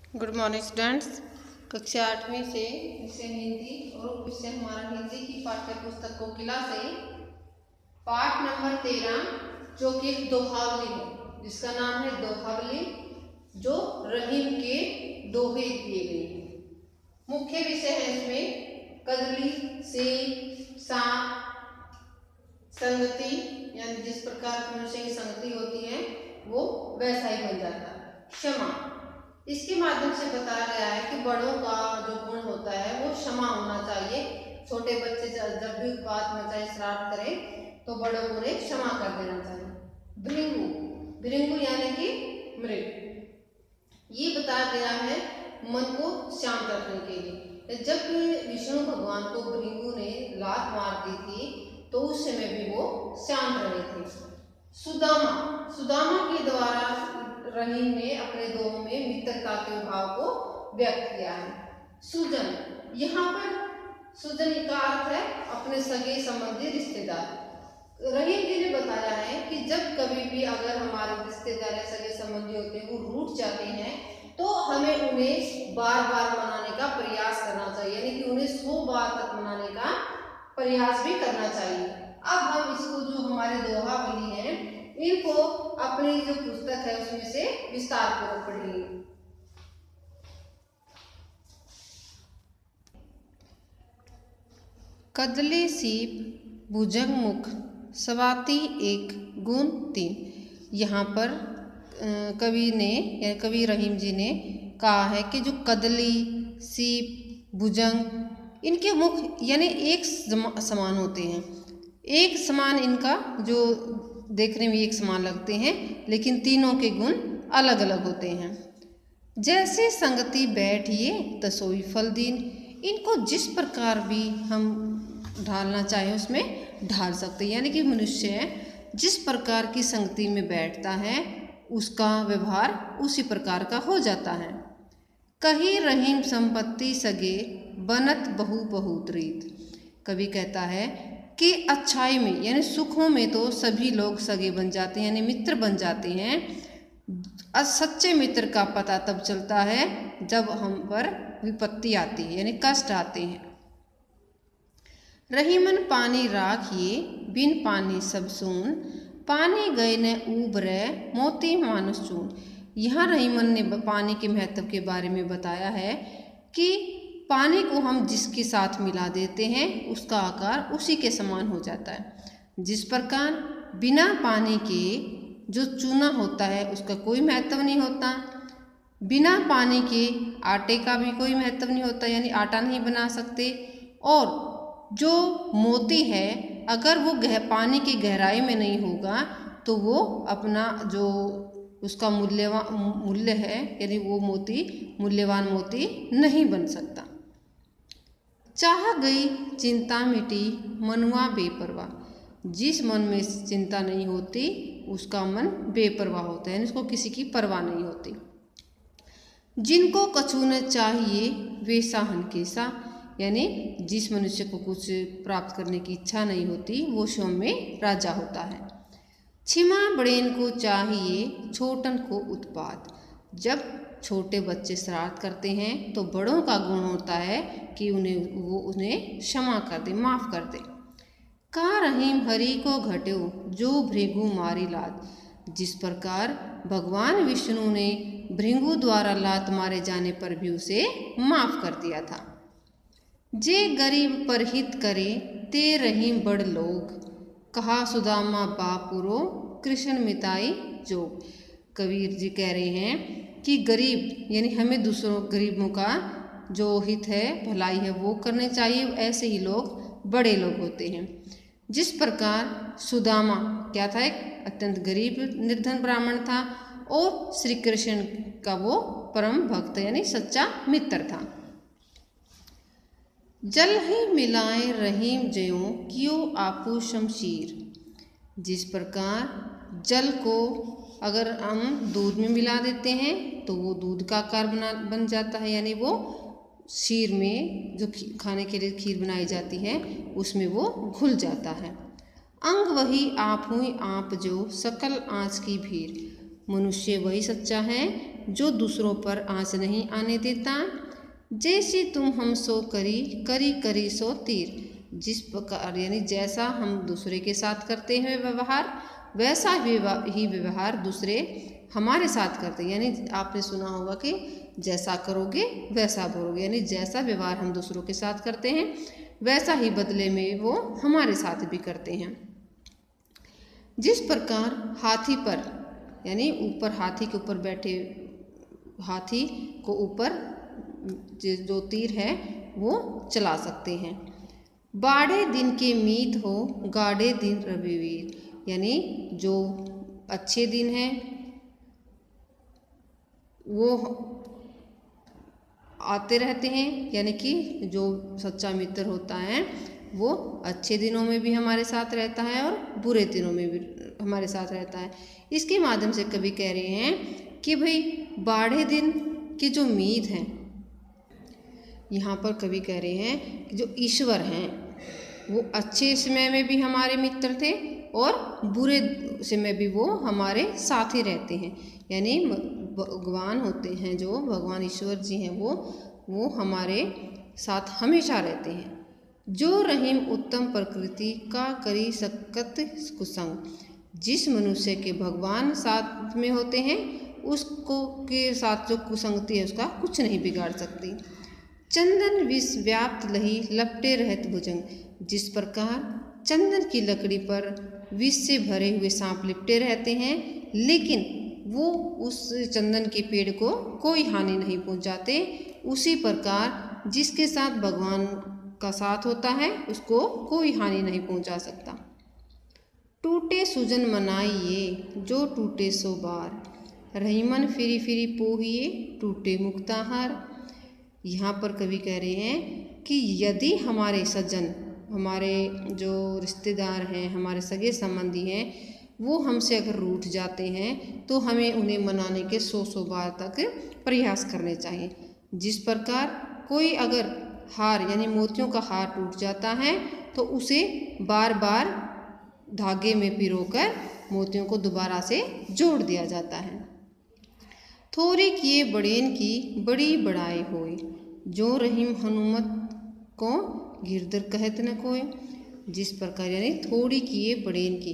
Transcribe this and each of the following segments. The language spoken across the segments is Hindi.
Good morning students. कक्षा 8वीं से विषय हिंदी और विषय हमारा हिंदी की पाठ्य पुस्तक कोकिला से पाठ नंबर 13 जो कि एक दोहावली है, जिसका नाम है दोहावली, जो रहीम के दोहे दिए गए हैं। मुख्य विषय है इसमें कदली, सेब, सांप, संगति, यानी जिस प्रकार मनुष्य की संगति होती है वो वैसा ही बन जाता है। क्षमा, इसके माध्यम से बताया गया है कि बड़ों का जो गुण होता है वो क्षमा होना चाहिए। छोटे बच्चे जब भी उत्पात मचाए, शरारत करें तो बड़ों को क्षमा कर देना चाहिए। भृंगु, भृंगु यानी कि मृग, ये बताया गया है मन को शांत रखने के लिए। जब विष्णु भगवान को भृंगु ने लात मार दी थी तो उस समय भी वो शांत रहे थे। सुदामा, सुदामा के द्वारा रहीम ने अपने दोहों में मित्रता के भाव को व्यक्त किया है। सुजन, यहाँ पर सुजन का अर्थ है अपने सगे संबंधी रिश्तेदार। रहीम जी ने बताया है कि जब कभी भी अगर हमारे रिश्तेदार या सगे संबंधी होते हैं वो रूठ जाते हैं तो हमें उन्हें बार बार मनाने का प्रयास करना चाहिए, यानी कि उन्हें 100 बार तक मनाने का प्रयास भी करना चाहिए। अब हम इसको जो हमारे दोहावली है इनको अपनी जो पुस्तक है उसमें से विस्तार पूर्वक पढ़ेंगे। कदले सीप भुजंग मुख स्वाति 1 गुण 3। यहाँ पर कवि ने या कवि रहीम जी ने कहा है कि जो कदली, सीप, भुजंग, इनके मुख यानी एक समान होते हैं, एक समान इनका जो देखने में एक समान लगते हैं, लेकिन तीनों के गुण अलग अलग होते हैं। जैसे संगति बैठिए तसोई फल दीन, इनको जिस प्रकार भी हम ढालना चाहें उसमें ढाल सकते हैं, यानी कि मनुष्य जिस प्रकार की संगति में बैठता है उसका व्यवहार उसी प्रकार का हो जाता है। कही रहीम संपत्ति सगे बनत बहु बहुत रीत, कवि कहता है कि अच्छाई में यानी सुखों में तो सभी लोग सगे बन जाते हैं, यानी मित्र बन जाते हैं। सच्चे मित्र का पता तब चलता है जब हम पर विपत्ति आती है, यानी कष्ट आते हैं। रहीमन पानी राखिए बिन पानी सब सून, पानी गए न उबरे मोती मानुष चून। यहाँ रहीमन ने पानी के महत्व के बारे में बताया है कि पानी को हम जिसके साथ मिला देते हैं उसका आकार उसी के समान हो जाता है। जिस प्रकार बिना पानी के जो चूना होता है उसका कोई महत्व नहीं होता, बिना पानी के आटे का भी कोई महत्व नहीं होता, यानी आटा नहीं बना सकते। और जो मोती है अगर वो पानी की गहराई में नहीं होगा तो वो अपना जो उसका मूल्य है यानी वो मोती मूल्यवान मोती नहीं बन सकता। चाह गई चिंता मिटी मनुआ बेपरवाह, जिस मन में चिंता नहीं होती उसका मन बेपरवाह होता है, यानी उसको किसी की परवाह नहीं होती। जिनको कछु न चाहिए वे साहन केसा, यानी जिस मनुष्य को कुछ प्राप्त करने की इच्छा नहीं होती वो स्वयं में राजा होता है। छिमा बड़ेन को चाहिए छोटन को उत्पात, जब छोटे बच्चे शरारत करते हैं तो बड़ों का गुण होता है कि उन्हें क्षमा कर दे, माफ़ कर दे। का रहीम हरि को घट्यो जो भृगु मारी लात, जिस प्रकार भगवान विष्णु ने भृगु द्वारा लात मारे जाने पर भी उसे माफ़ कर दिया था। जे गरीब पर हित करे ते रहीम बड़ लोग, कहा सुदामा बापुरो कृष्ण मिताई जोग। कबीर जी कह रहे हैं कि गरीब यानी हमें दूसरों गरीबों का जो हित है भलाई है वो करने चाहिए, ऐसे ही लोग बड़े लोग होते हैं। जिस प्रकार सुदामा क्या था, एक अत्यंत गरीब निर्धन ब्राह्मण था और श्री कृष्ण का वो परम भक्त यानी सच्चा मित्र था। जल ही मिलाए रहीम ज्यों कियो आपू शमशीर, जिस प्रकार जल को अगर हम दूध में मिला देते हैं तो वो दूध का आकार बन जाता है, यानी वो शीर में जो खाने के लिए खीर बनाई जाती है उसमें वो घुल जाता है। अंग वही आप हुई आप जो सकल आँच की भीड़, मनुष्य वही सच्चा है जो दूसरों पर आँच नहीं आने देता। जैसे तुम हम सो करी, करी करी सो तीर। जिस प्रकार यानी जैसा हम दूसरे के साथ करते हैं व्यवहार, वैसा ही व्यवहार दूसरे हमारे साथ करते हैं। यानी आपने सुना होगा कि जैसा करोगे वैसा भरोगे, यानी जैसा व्यवहार हम दूसरों के साथ करते हैं वैसा ही बदले में वो हमारे साथ भी करते हैं। जिस प्रकार हाथी पर यानी ऊपर हाथी के ऊपर बैठे हाथी को ऊपर जो तीर है वो चला सकते हैं। बाड़े दिन के मीत हो, गाढ़े दिन रविवीर। यानी जो अच्छे दिन हैं वो आते रहते हैं, यानी कि जो सच्चा मित्र होता है वो अच्छे दिनों में भी हमारे साथ रहता है और बुरे दिनों में भी हमारे साथ रहता है। इसके माध्यम से कवि कह रहे हैं कि भाई बाढ़े दिन की जो मीत है, यहाँ पर कवि कह रहे हैं कि जो ईश्वर हैं वो अच्छे समय में भी हमारे मित्र थे और बुरे समय भी वो हमारे साथ ही रहते हैं। यानी भगवान होते हैं, जो भगवान ईश्वर जी हैं वो हमारे साथ हमेशा रहते हैं। जो रहीम उत्तम प्रकृति का करी सकत कुसंग। जिस मनुष्य के भगवान साथ में होते हैं उसको के साथ जो कुसंगति है उसका कुछ नहीं बिगाड़ सकती। चंदन विष व्याप्त लही लपटे रहत भुजंग। जिस प्रकार चंदन की लकड़ी पर विष से भरे हुए सांप लिपटे रहते हैं, लेकिन वो उस चंदन के पेड़ को कोई हानि नहीं पहुंचाते, उसी प्रकार जिसके साथ भगवान का साथ होता है उसको कोई हानि नहीं पहुंचा सकता। टूटे सुजन मनाइए जो टूटे सो बार। रहीमन फिरी फिरी पोहिए टूटे मुक्ताहार। यहाँ पर कवि कह रहे हैं कि यदि हमारे सज्जन, हमारे जो रिश्तेदार हैं, हमारे सगे संबंधी हैं, वो हमसे अगर रूठ जाते हैं तो हमें उन्हें मनाने के 100 बार तक प्रयास करने चाहिए। जिस प्रकार कोई अगर हार यानी मोतियों का हार टूट जाता है तो उसे बार बार धागे में पिरोकर मोतियों को दोबारा से जोड़ दिया जाता है। थोड़ी किए बड़ेन की बड़ी बड़ाई होई। जो रहीम हनुमत को गिरधर कहत न कोय। जिस प्रकार यानी थोड़ी किए बड़ेन की,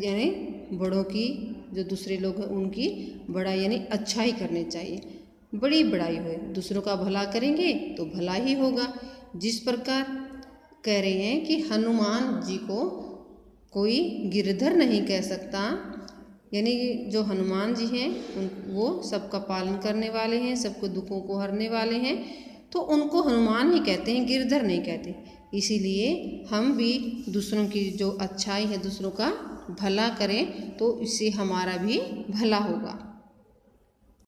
यानी बड़ों की जो दूसरे लोग हैं उनकी बड़ाई यानी अच्छाई करनी चाहिए। बड़ी बड़ाई हो, दूसरों का भला करेंगे तो भला ही होगा। जिस प्रकार कह रहे हैं कि हनुमान जी को कोई गिरधर नहीं कह सकता, यानी जो हनुमान जी हैं वो सबका पालन करने वाले हैं, सबको दुखों को हरने वाले हैं, तो उनको हनुमान ही कहते हैं, गिरधर नहीं कहते। इसीलिए हम भी दूसरों की जो अच्छाई है, दूसरों का भला करें तो इससे हमारा भी भला होगा।